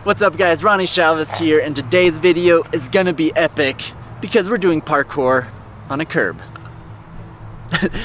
What's up guys, Ronnie Chalvis here, and today's video is gonna be epic because we're doing parkour on a curb.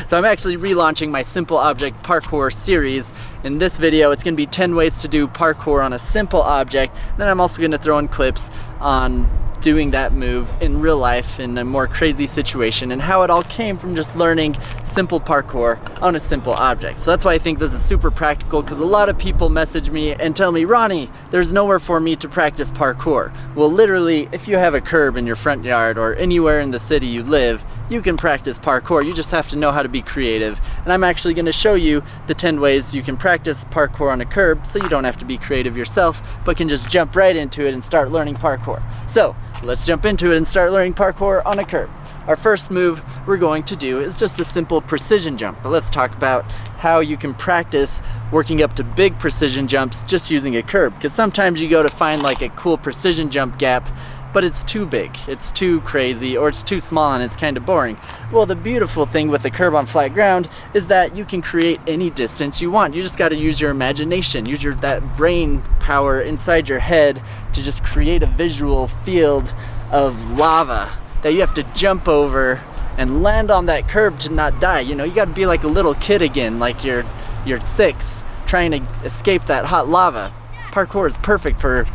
So I'm actually relaunching my simple object parkour series. In this video it's gonna be 10 ways to do parkour on a simple object. Then I'm also gonna throw in clips on doing that move in real life in a more crazy situation and how it all came from just learning simple parkour on a simple object. So that's why I think this is super practical, because a lot of people message me and tell me, Ronnie, there's nowhere for me to practice parkour. Well, literally, if you have a curb in your front yard or anywhere in the city you live, you can practice parkour. You just have to know how to be creative. And I'm actually going to show you the 10 ways you can practice parkour on a curb so you don't have to be creative yourself, but can just jump right into it and start learning parkour. So let's jump into it and start learning parkour on a curb. Our first move we're going to do is just a simple precision jump, but let's talk about how you can practice working up to big precision jumps just using a curb, because sometimes you go to find like a cool precision jump gap, but it's too big, it's too crazy, or it's too small and it's kind of boring. Well, the beautiful thing with a curb on flat ground is that you can create any distance you want. You just got to use your imagination, use that brain power inside your head to just create a visual field of lava that you have to jump over and land on that curb to not die. You know, you got to be like a little kid again, like you're 6, trying to escape that hot lava. Parkour is perfect for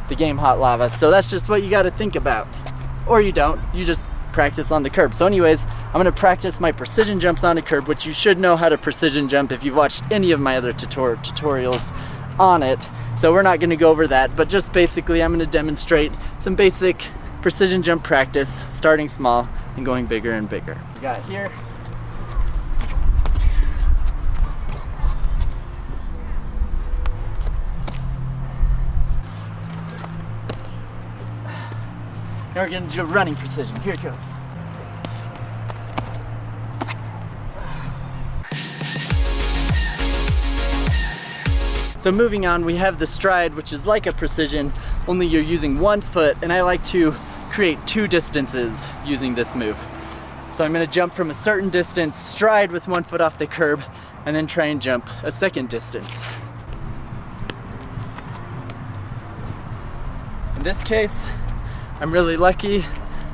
the game Hot Lava, so that's just what you got to think about. Or you don't, you just practice on the curb. So anyways, I'm going to practice my precision jumps on a curb, which you should know how to precision jump if you've watched any of my other tutorials on it. So we're not going to go over that, but just basically I'm going to demonstrate some basic precision jump practice, starting small and going bigger and bigger. We got here. Now we're going to do running precision. Here it goes. So moving on, we have the stride, which is like a precision, only you're using one foot, and I like to create 2 distances using this move. So I'm going to jump from a certain distance, stride with 1 foot off the curb, and then try and jump a second distance. In this case, I'm really lucky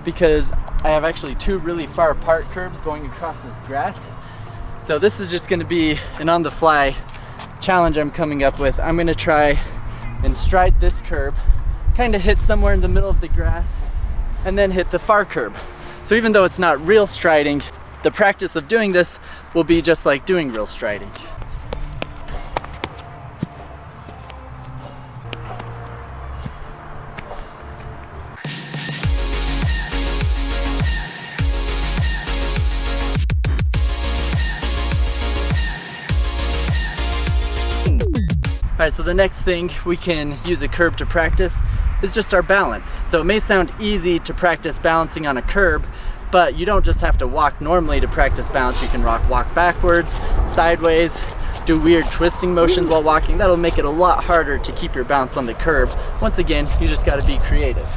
because I have actually 2 really far apart curbs going across this grass. So this is just going to be an on-the-fly challenge I'm coming up with. I'm going to try and stride this curb, kind of hit somewhere in the middle of the grass, and then hit the far curb. So even though it's not real striding, the practice of doing this will be just like doing real striding. Alright, so the next thing we can use a curb to practice is just our balance. So it may sound easy to practice balancing on a curb, but you don't just have to walk normally to practice balance. You can walk backwards, sideways, do weird twisting motions while walking. That'll make it a lot harder to keep your balance on the curb. Once again, you just got to be creative.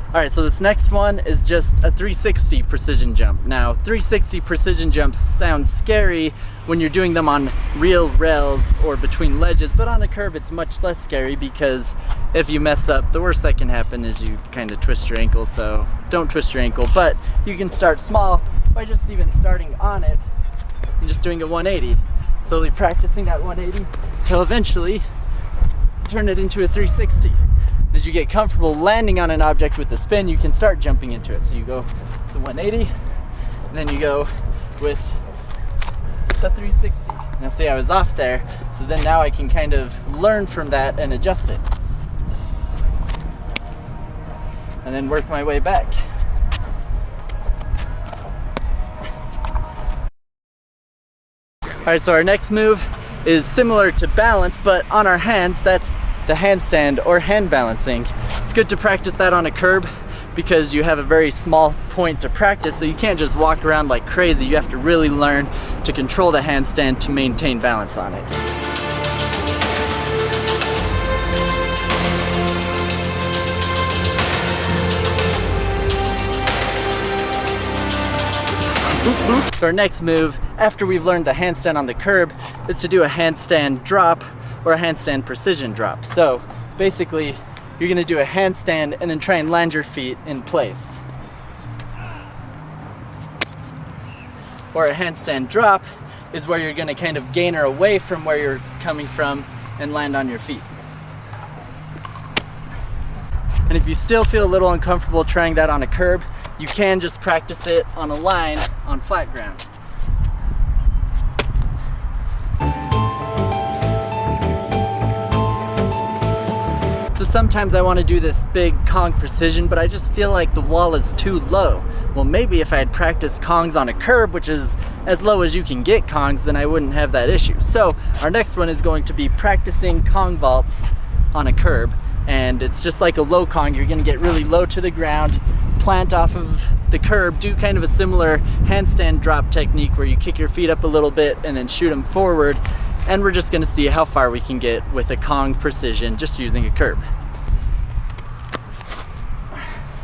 Alright, so this next one is just a 360 precision jump. Now, 360 precision jumps sound scary when you're doing them on real rails or between ledges, but on a curb it's much less scary because if you mess up, the worst that can happen is you kind of twist your ankle, so don't twist your ankle. But you can start small by just even starting on it and just doing a 180. Slowly practicing that 180 until eventually turn it into a 360. As you get comfortable landing on an object with the spin, you can start jumping into it. So you go the 180, and then you go with the 360. Now see, I was off there, so then now I can kind of learn from that and adjust it. And then work my way back. Alright, so our next move is similar to balance, but on our hands. That's the handstand or hand balancing. It's good to practice that on a curb because you have a very small point to practice, so you can't just walk around like crazy. You have to really learn to control the handstand to maintain balance on it. So our next move, after we've learned the handstand on the curb, is to do a handstand drop or a handstand precision drop. So basically, you're gonna do a handstand and then try and land your feet in place. Or a handstand drop is where you're gonna kind of gainer away from where you're coming from and land on your feet. And if you still feel a little uncomfortable trying that on a curb, you can just practice it on a line on flat ground. So sometimes I want to do this big Kong precision, but I just feel like the wall is too low. Well, maybe if I had practiced Kongs on a curb, which is as low as you can get Kongs, then I wouldn't have that issue. So our next one is going to be practicing Kong vaults on a curb. And it's just like a low Kong. You're gonna get really low to the ground, plant off of the curb, do kind of a similar handstand drop technique where you kick your feet up a little bit and then shoot them forward. And we're just gonna see how far we can get with a Kong precision just using a curb.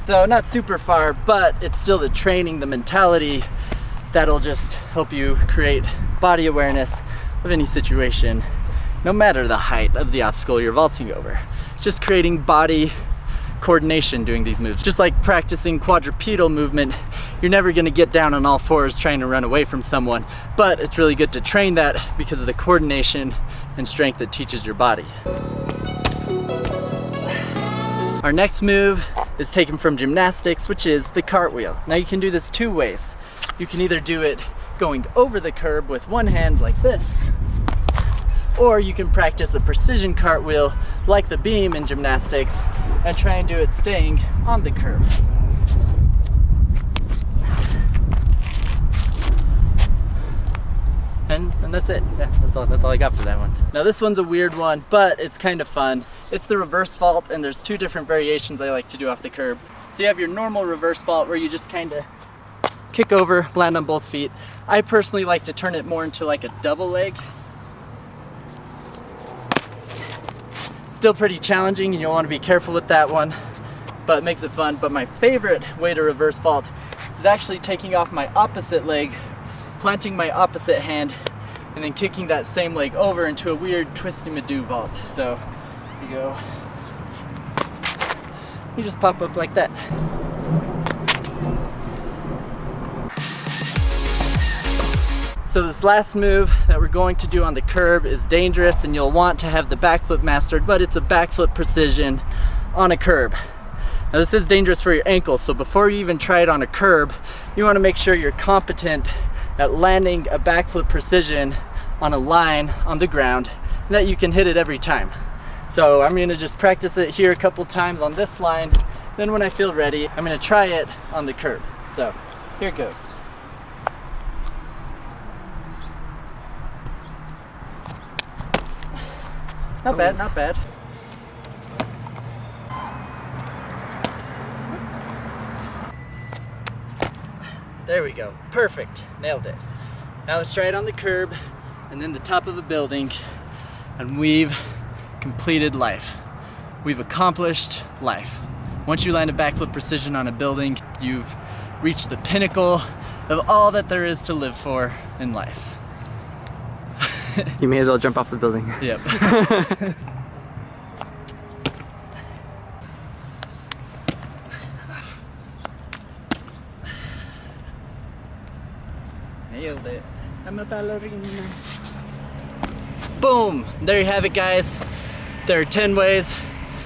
So not super far, but it's still the training, the mentality that'll just help you create body awareness of any situation, no matter the height of the obstacle you're vaulting over. It's just creating body coordination doing these moves. Just like practicing quadrupedal movement, you're never gonna get down on all fours trying to run away from someone, but it's really good to train that because of the coordination and strength it teaches your body. Our next move is taken from gymnastics, which is the cartwheel. Now you can do this two ways. You can either do it going over the curb with one hand like this, or you can practice a precision cartwheel like the beam in gymnastics and try and do it staying on the curb. And that's it. Yeah, that's all I got for that one. Now this one's a weird one, but it's kind of fun. It's the reverse vault, and there's two different variations I like to do off the curb. So you have your normal reverse vault where you just kind of kick over, land on both feet. I personally like to turn it more into like a double leg. Still pretty challenging, and you'll want to be careful with that one, but it makes it fun. But my favorite way to reverse vault is actually taking off my opposite leg, planting my opposite hand, and then kicking that same leg over into a weird twisty-madoo vault. So you go, you just pop up like that. So this last move that we're going to do on the curb is dangerous, and you'll want to have the backflip mastered, but it's a backflip precision on a curb. Now this is dangerous for your ankles, so before you even try it on a curb, you want to make sure you're competent at landing a backflip precision on a line on the ground, and that you can hit it every time. So I'm going to just practice it here a couple times on this line, then when I feel ready, I'm going to try it on the curb. So here it goes. Not bad, not bad. There we go, perfect, nailed it. Now let's try it on the curb and then the top of a building, and we've completed life. We've accomplished life. Once you land a backflip precision on a building, you've reached the pinnacle of all that there is to live for in life. You may as well jump off the building. Yep. Nailed it. I'm a ballerina. Boom! There you have it, guys. There are 10 ways,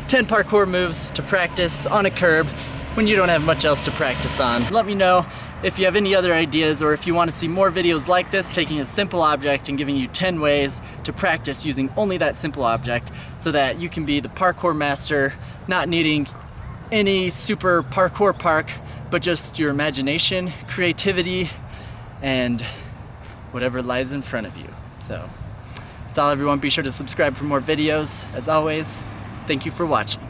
10 parkour moves to practice on a curb when you don't have much else to practice on. Let me know if you have any other ideas, or if you want to see more videos like this, taking a simple object and giving you 10 ways to practice using only that simple object, so that you can be the parkour master, not needing any super parkour park, but just your imagination, creativity, and whatever lies in front of you. So that's all, everyone. Be sure to subscribe for more videos. As always, thank you for watching.